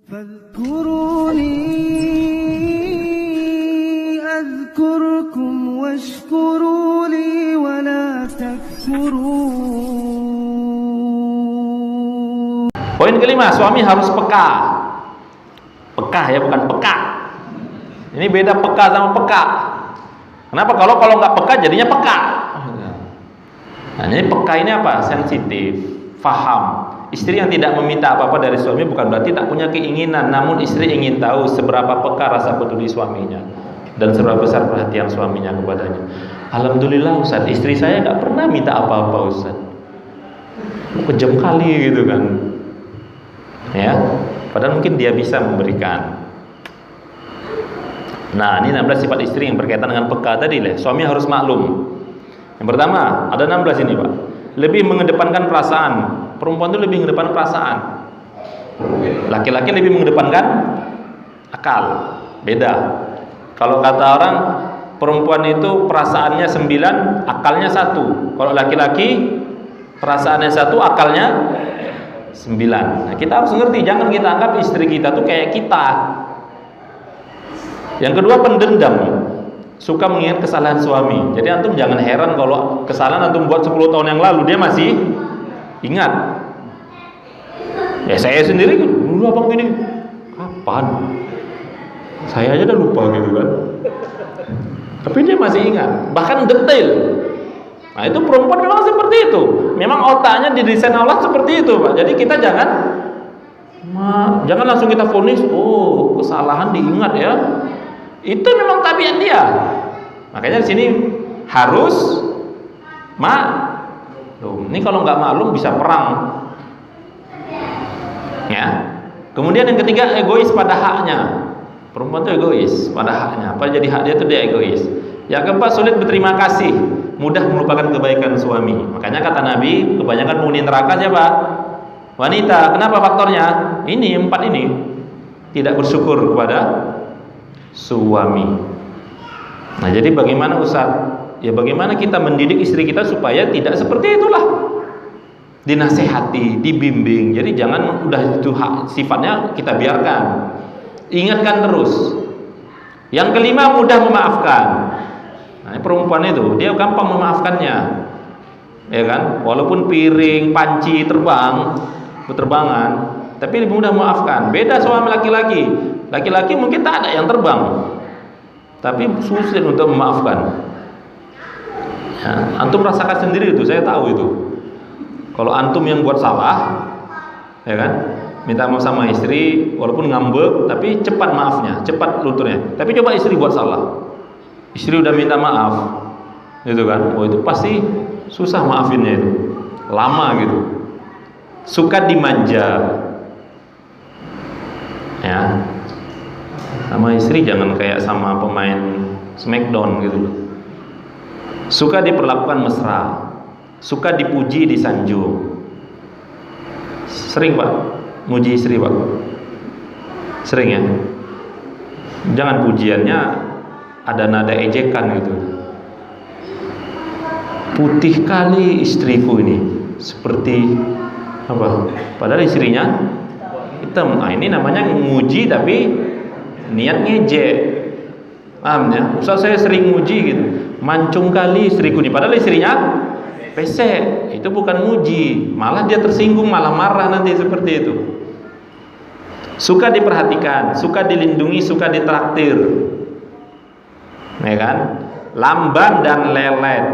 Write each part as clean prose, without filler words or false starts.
فاذكروني أذكركم واشكروا لي ولا تكفرون. Poin kelima, suami harus peka. Peka ya, bukan peka. Ini beda peka sama peka. Kenapa? Kalau nggak peka jadinya peka. Nah, ini peka ini apa? Sensitif, faham. Istri yang tidak meminta apa-apa dari suami bukan berarti tak punya keinginan, namun istri ingin tahu seberapa peka rasa peduli suaminya dan seberapa besar perhatian suaminya kepadanya. Alhamdulillah Ustaz, istri saya nggak pernah minta apa-apa Ustaz. Kejam kali gitu kan. Ya, padahal mungkin dia bisa memberikan. Nah, ini 16 sifat istri yang berkaitan dengan peka tadi lah. Suami harus maklum. Yang pertama, ada 16 ini, Pak. Lebih mengedepankan perasaan. Perempuan itu lebih mengedepankan perasaan. Laki-laki lebih mengedepankan akal. Beda. Kalau kata orang, perempuan itu perasaannya 9, akalnya 1. Kalau laki-laki perasaannya 1, akalnya 9. Nah, kita harus ngerti, jangan kita anggap istri kita tuh kayak kita. Yang kedua, pendendam, suka mengingat kesalahan suami. Jadi antum jangan heran kalau kesalahan antum buat 10 tahun yang lalu dia masih ingat. Ya saya sendiri dulu abang gini, kapan? Saya aja udah lupa gitu kan. Tapi dia masih ingat, bahkan detail. Nah itu perempuan memang seperti itu. Memang otaknya didesain Allah seperti itu, Pak. Jadi kita jangan langsung kita vonis, oh kesalahan diingat ya. Itu memang tabiat dia. Makanya di sini harus maklum. Ini kalau nggak maklum bisa perang. Ya. Kemudian yang ketiga, egois pada haknya. Perempuan itu egois pada haknya. Apa jadi hak dia itu dia egois. Yang keempat, sulit berterima kasih, mudah melupakan kebaikan suami. Makanya kata Nabi, kebanyakan penghuni neraka siapa? Wanita. Kenapa faktornya? Ini 4 ini. Tidak bersyukur kepada suami. Nah, jadi bagaimana Ustaz? Ya bagaimana kita mendidik istri kita supaya tidak seperti itulah. Dinasehati, dibimbing. Jadi jangan udah itu hak sifatnya kita biarkan. Ingatkan terus. Yang kelima, mudah memaafkan. Nah, perempuan itu dia gampang memaafkannya. Ya kan? Walaupun piring, panci terbang, berterbangan, tapi lebih mudah memaafkan. Beda suami laki-laki. Laki-laki mungkin tak ada yang terbang, tapi sulit untuk memaafkan. Ya, antum rasakan sendiri itu, saya tahu itu. Kalau antum yang buat salah, ya kan, minta maaf sama istri, walaupun ngambek, tapi cepat maafnya, cepat lunturnya. Tapi coba istri buat salah, istri udah minta maaf, gitu kan? Oh itu pasti susah maafinnya itu, lama gitu. Suka dimanja, ya. Sama istri jangan kayak sama pemain Smackdown gitu. Suka diperlakukan mesra, suka dipuji, disanjung. Sering Pak muji istri Pak? Sering ya? Jangan pujiannya ada nada ejekan gitu. Putih kali istriku ini, seperti apa? Padahal istrinya hitam. Nah ini namanya muji tapi niat ngejek. Paham ya? Ustaz saya sering muji gitu. Mancung kali istriku ini, padahal istrinya pesek. Itu bukan muji, malah dia tersinggung, malah marah nanti seperti itu. Suka diperhatikan, suka dilindungi, suka ditraktir. Ya kan? Lamban dan lelet.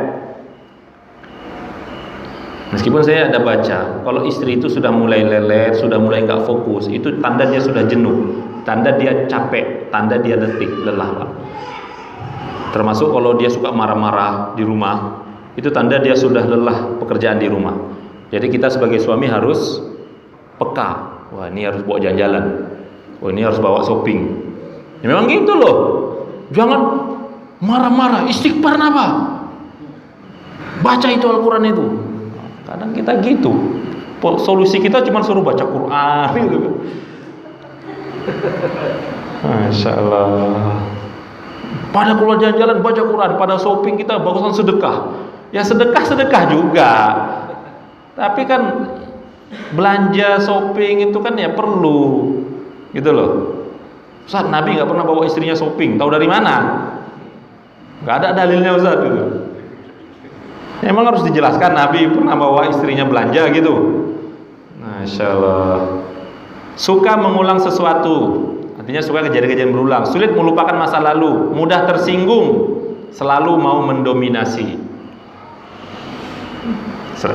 Meskipun saya ada baca, kalau istri itu sudah mulai lelet, sudah mulai nggak fokus, itu tanda dia sudah jenuh, tanda dia capek, tanda dia letih, lelah Pak. Termasuk kalau dia suka marah-marah di rumah, itu tanda dia sudah lelah pekerjaan di rumah. Jadi kita sebagai suami harus peka. Wah ini harus bawa jalan-jalan, wah ini harus bawa shopping. Ya memang gitu loh. Jangan marah-marah, istighfar apa? Baca itu Al-Quran itu. Kadang kita gitu. Solusi kita cuma suruh baca Quran gitu. Masya Allah. Pada keluar jalan-jalan baca Quran, pada shopping kita bagusan sedekah. Ya sedekah juga. Tapi kan belanja shopping itu kan ya perlu. Gitu loh. Ustaz, Nabi nggak pernah bawa istrinya shopping. Tahu dari mana? Nggak ada dalilnya Ustaz gitu. Emang harus dijelaskan Nabi pernah bawa istrinya belanja gitu. Masya Allah. Suka mengulang sesuatu, artinya suka kejadian-kejadian berulang. Sulit melupakan masa lalu, mudah tersinggung, selalu mau mendominasi.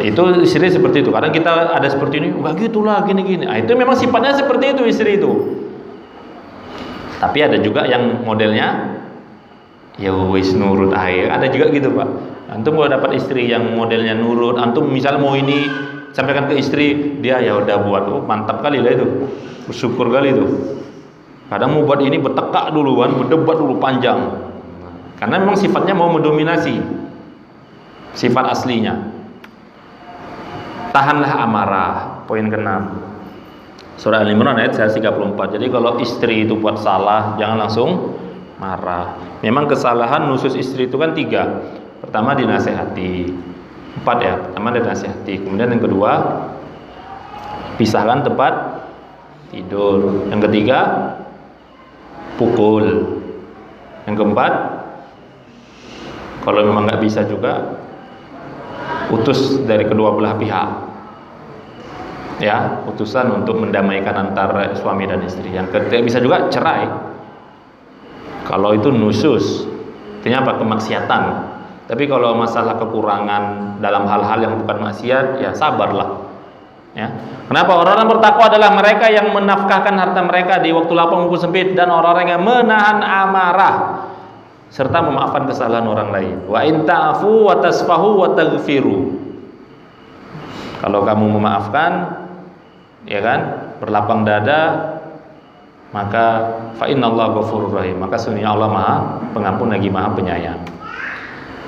Itu istri seperti itu. Kadang kita ada seperti ini, enggak gitulah gini-gini. Nah, itu memang sifatnya seperti itu istri itu. Tapi ada juga yang modelnya ya wis nurut aja. Ada juga gitu Pak. Antum kalau dapat istri yang modelnya nurut, antum misal mau ini sampaikan ke istri, dia ya udah buat, oh mantap kali lah itu, bersyukur kali itu. Kadang mau buat ini bertekak dulu kan, berdebat dulu panjang, karena memang sifatnya mau mendominasi, sifat aslinya. Tahanlah amarah, poin ke-6, surah Al-Imran ayat 134. Jadi kalau istri itu buat salah, jangan langsung marah. Memang kesalahan nusus istri itu kan 3. Pertama dinasehati, 4 ya. Pertama dinasehati, kemudian yang kedua pisahkan tempat tidur, yang ketiga pukul, yang keempat kalau memang nggak bisa juga utus dari kedua belah pihak, ya, utusan untuk mendamaikan antara suami dan istri. Yang ketiga bisa juga cerai kalau itu nusus, artinya apa? Kemaksiatan. Tapi kalau masalah kekurangan dalam hal-hal yang bukan maksiat, ya sabarlah. Ya. Kenapa? Orang-orang bertakwa adalah mereka yang menafkahkan harta mereka di waktu lapang maupun sempit, dan orang-orang yang menahan amarah serta memaafkan kesalahan orang lain. Wa in ta'fu wa tasfahu wa taghfiru. Kalau kamu memaafkan, ya kan, berlapang dada, maka fa innallaha ghafurur rahim. Maka sesungguhnya Allah Maha Pengampun lagi Maha Penyayang.